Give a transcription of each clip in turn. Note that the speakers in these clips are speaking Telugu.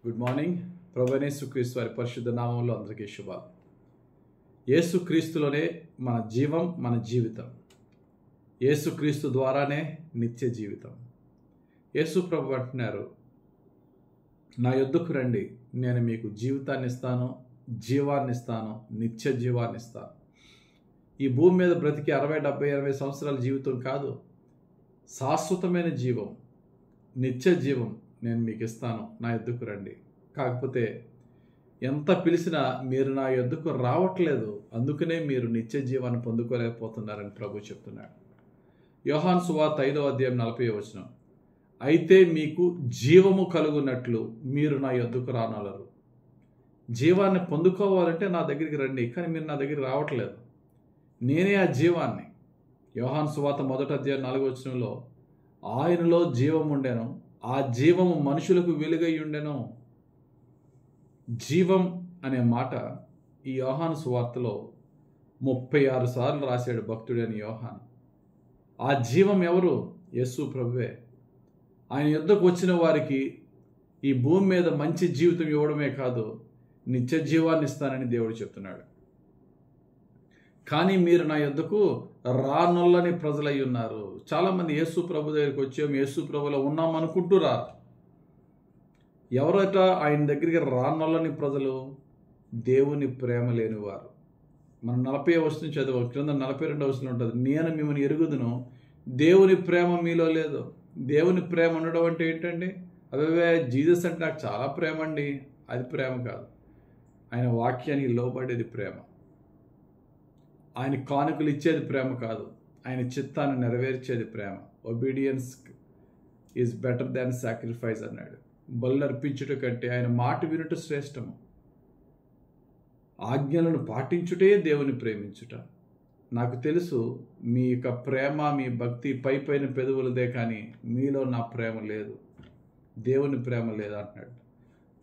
Good morning. ప్రభువైన యేసుక్రీస్తు వారి పరిశుద్ధ నామంలో అందరికీ శుభాలు. యేసుక్రీస్తులోనే మన జీవం, మన జీవితం. యేసుక్రీస్తు ద్వారానే నిత్య జీవితం. యేసు ప్రభు అంటున్నారు, నా యొద్దకు రండి, నేను మీకు జీవితాన్ని ఇస్తాను, జీవాన్ని ఇస్తాను, నిత్య జీవాన్ని ఇస్తాను. ఈ భూమి మీద బ్రతికి 60, 70, 80 సంవత్సరాల జీవితం కాదు, శాశ్వతమైన జీవం, నిత్య జీవం నేను మీకు ఇస్తాను, నా యొద్దకు రండి. కాకపోతే ఎంత పిలిచినా మీరు నా యొద్దకు రావట్లేదు, అందుకనే మీరు నిత్య జీవాన్ని పొందుకోలేకపోతున్నారని ప్రభు చెప్తున్నాడు. యోహాను సువార్త 5వ అధ్యాయం 40వ వచనం, అయితే మీకు జీవము కలుగునట్లు మీరు నా యొద్దకు రానలరు. జీవాన్ని పొందుకోవాలంటే నా దగ్గరికి రండి, కానీ మీరు నా దగ్గరికి రావట్లేదు. నేనే ఆ జీవాన్ని. యోహాను సువార్త 1వ అధ్యాయం 4వ వచనంలో, ఆయనలో జీవం ఉండెను, ఆ జీవము మనుషులకు వెలుగై ఉండెను. జీవం అనే మాట ఈ యోహాను సువార్తలో 36 సార్లు రాశాడు భక్తుడైన యోహాను. ఆ జీవం ఎవరు? యేసు ప్రభువే. ఆయన యొద్దకు వచ్చిన వారికి ఈ భూమి మీద మంచి జీవితం ఇవ్వడమే కాదు, నిత్య జీవాన్ని ఇస్తానని దేవుడు చెప్తున్నాడు. కానీ మీరు నా యొద్దకు రానొల్లని ప్రజలై ఉన్నారు. చాలామంది యేసు ప్రభు దగ్గరికి వచ్చాం, యేసు ప్రభులో ఉన్నాం అనుకుంటూ రారు. ఎవరట ఆయన దగ్గరికి రానొల్లని ప్రజలు? దేవుని ప్రేమ లేనివారు. మనం 40వ వచనం చదువు, క్రింద 42వ వచనం ఉంటుంది, నేను మిమ్మల్ని ఎరుగుదును, దేవుని ప్రేమ మీలో లేదు. దేవుని ప్రేమ ఉండడం అంటే ఏంటండి? అవే జీసస్ అంటే నాకు చాలా ప్రేమ అండి, అది ప్రేమ కాదు. ఆయన వాక్యానికి లోబడేది ప్రేమ. ఆయన కానుకలు ఇచ్చేది ప్రేమ కాదు, ఆయన చిత్తాన్ని నెరవేర్చేది ప్రేమ. Obedience is better than sacrifice అన్నాడు. బలు అర్పించుట కంటే ఆయన మాట వినుట శ్రేష్టము. ఆజ్ఞలను పాటించుటే దేవుని ప్రేమించుట. నాకు తెలుసు మీ యొక్క ప్రేమ, మీ భక్తి పై పైన పెదవులదే, కానీ మీలో నా ప్రేమ లేదు, దేవుని ప్రేమ లేదు అంటున్నాడు.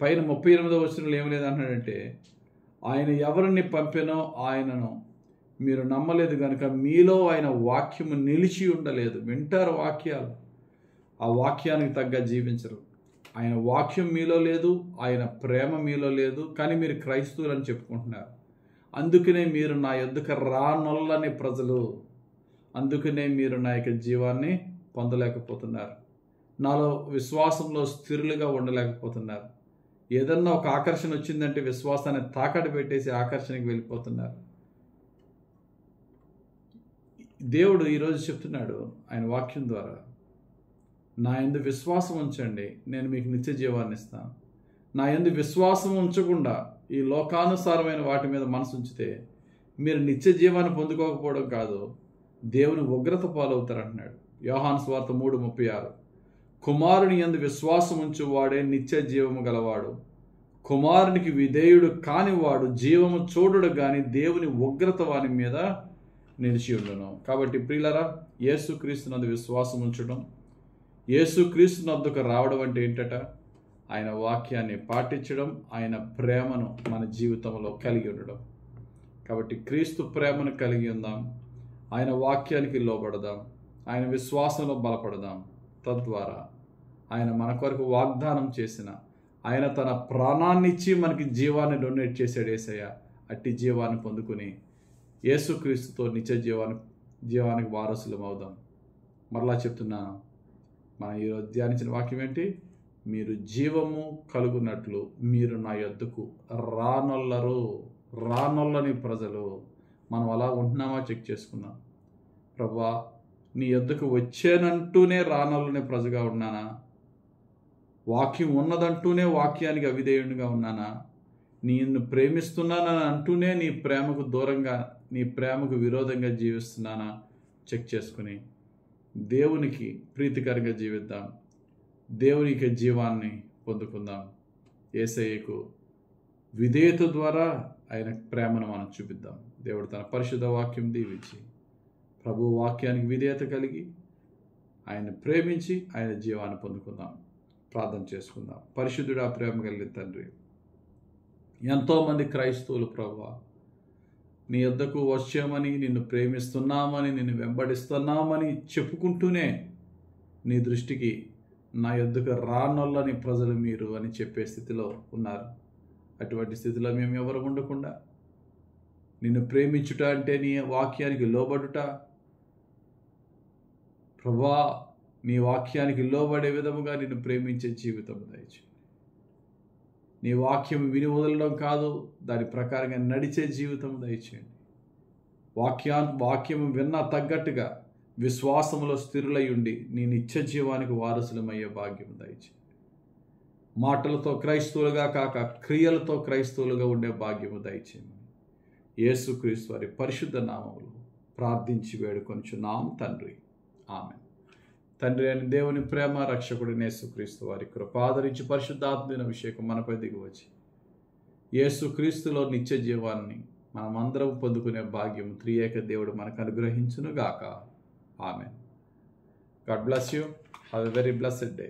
పైన 38వ వచనంలో ఏమి లేదు అంటున్నాడంటే, ఆయన ఎవరిని పంపినో ఆయనను మీరు నమ్మలేదు కనుక మీలో ఆయన వాక్యము నిలిచి ఉండలేదు. వింటారు వాక్యాలు, ఆ వాక్యానికి తగ్గ జీవించరు. ఆయన వాక్యం మీలో లేదు, ఆయన ప్రేమ మీలో లేదు, కానీ మీరు క్రైస్తవులు అని చెప్పుకుంటున్నారు. అందుకనే మీరు నా యొద్దకు రానొల్లని ప్రజలు, అందుకనే మీరు నా యొక్క జీవాన్ని పొందలేకపోతున్నారు, నాలో విశ్వాసంలో స్థిరులుగా ఉండలేకపోతున్నారు. ఏదన్నా ఒక ఆకర్షణ వచ్చిందంటే విశ్వాసాన్ని తాకట్టు పెట్టేసి ఆకర్షణకి వెళ్ళిపోతున్నారు. దేవుడు ఈరోజు చెప్తున్నాడు ఆయన వాక్యం ద్వారా, నా యందు విశ్వాసం ఉంచండి, నేను మీకు నిత్య జీవాన్ని ఇస్తాను. నా యందు విశ్వాసం ఉంచకుండా ఈ లోకానుసారమైన వాటి మీద మనసు ఉంచితే మీరు నిత్య జీవాన్ని పొందుకోకపోవడం కాదు, దేవుని ఉగ్రత పాలవుతారంటున్నాడు. యోహాను సువార్త 3:36, కుమారుని యందు విశ్వాసం ఉంచువాడే నిత్య జీవము గలవాడు, కుమారునికి విధేయుడు కానివాడు జీవము చూడడు గాని దేవుని ఉగ్రత వాని మీద నిలిచి ఉండను. కాబట్టి ప్రియులరా, యేసుక్రీస్తునందు విశ్వాసం ఉంచడం, యేసుక్రీస్తునందుకు రావడం అంటే ఏంటట? ఆయన వాక్యాన్ని పాటించడం, ఆయన ప్రేమను మన జీవితంలో కలిగి ఉండడం. కాబట్టి క్రీస్తు ప్రేమను కలిగి ఉందాం, ఆయన వాక్యానికి లోబడదాం, ఆయన విశ్వాసంలో బలపడదాం. తద్వారా ఆయన మన కొరకు వాగ్దానం చేసిన, ఆయన తన ప్రాణాన్ని ఇచ్చి మనకి జీవాన్ని డొనేట్ చేశాడు యేసయ్య. అట్టి జీవాన్ని పొందుకుని యేసుక్రీస్తుతో నిత్య జీవానికి వారసులం అవుదాం. మరలా చెప్తున్నాను, మనం ఈరోజు ధ్యానించిన వాక్యం ఏంటి? మీరు జీవము కలుగునట్లు మీరు నా యొద్దకు రానొల్లరు. రానొల్లని ప్రజలు. మనం అలా ఉంటున్నామా చెక్ చేసుకుందాం. ప్రభువా, నీ యొద్దకు వచ్చానంటూనే రానొల్లని ప్రజగా ఉన్నానా? వాక్యం ఉన్నదంటూనే వాక్యానికి అవిధేయునిగా ఉన్నానా? నిన్ను ప్రేమిస్తున్నానని అంటూనే నీ ప్రేమకు దూరంగా, నీ ప్రేమకు విరోధంగా జీవిస్తున్నానా? చెక్ చేసుకుని దేవునికి ప్రీతికరంగా జీవిద్దాం, దేవునికి జీవాన్ని పొందుకుందాం. యేసయ్యకు విధేయత ద్వారా ఆయన ప్రేమను మనం చూపిద్దాం. దేవుడు తన పరిశుద్ధ వాక్యం దీవించి ప్రభు వాక్యానికి విధేయత కలిగి ఆయన ప్రేమించి ఆయన జీవాన్ని పొందుకుందాం. ప్రార్థన చేసుకుందాం. పరిశుద్ధుడా, ప్రేమ కలిగిన తండ్రి, ఎంతోమంది క్రైస్తవులు ప్రభువా నీ యొద్దకు వచ్చామని, నిన్ను ప్రేమిస్తున్నామని, నిన్ను వెంబడిస్తున్నామని చెప్పుకుంటూనే నీ దృష్టికి నా యొద్దకు రానొల్లని ప్రజలు మీరు అని చెప్పే స్థితిలో ఉన్నారు. అటువంటి స్థితిలో మేము ఎవరు ఉండకుండా నిన్ను ప్రేమించుట అంటే నీ వాక్యానికి లోబడుట, ప్రభువా నీ వాక్యానికి లోబడే విధముగా నిన్ను ప్రేమించే జీవితం దయచేయండి. నీ వాక్యం విని వదలడం కాదు, దాని ప్రకారంగా నడిచే జీవితం దయచేయండి. వాక్యం విన్న తగ్గట్టుగా విశ్వాసములో స్థిరులై ఉండి నీ నిత్య జీవానికి వారసులమయ్యే భాగ్యం దయచేయండి. మాటలతో క్రైస్తవులుగా కాక క్రియలతో క్రైస్తవులుగా ఉండే భాగ్యము దయచేయండి. యేసుక్రీస్తు వారి పరిశుద్ధ నామములో ప్రార్థించి వేడుకొనుచున్నాం తండ్రి, ఆమేన్. తండ్రి అని దేవుని ప్రేమ, రక్షకుడైన యేసుక్రీస్తు వారి కృపాదరించి పరిశుద్ధాత్మ అభిషేకం మనపై దిగివచ్చి యేసుక్రీస్తులో నిత్య జీవాన్ని మనమందరం పొందుకునే భాగ్యం త్రియేక దేవుడు మనకు అనుగ్రహించును గాక. ఆమేన్. God bless you. Have a very blessed day.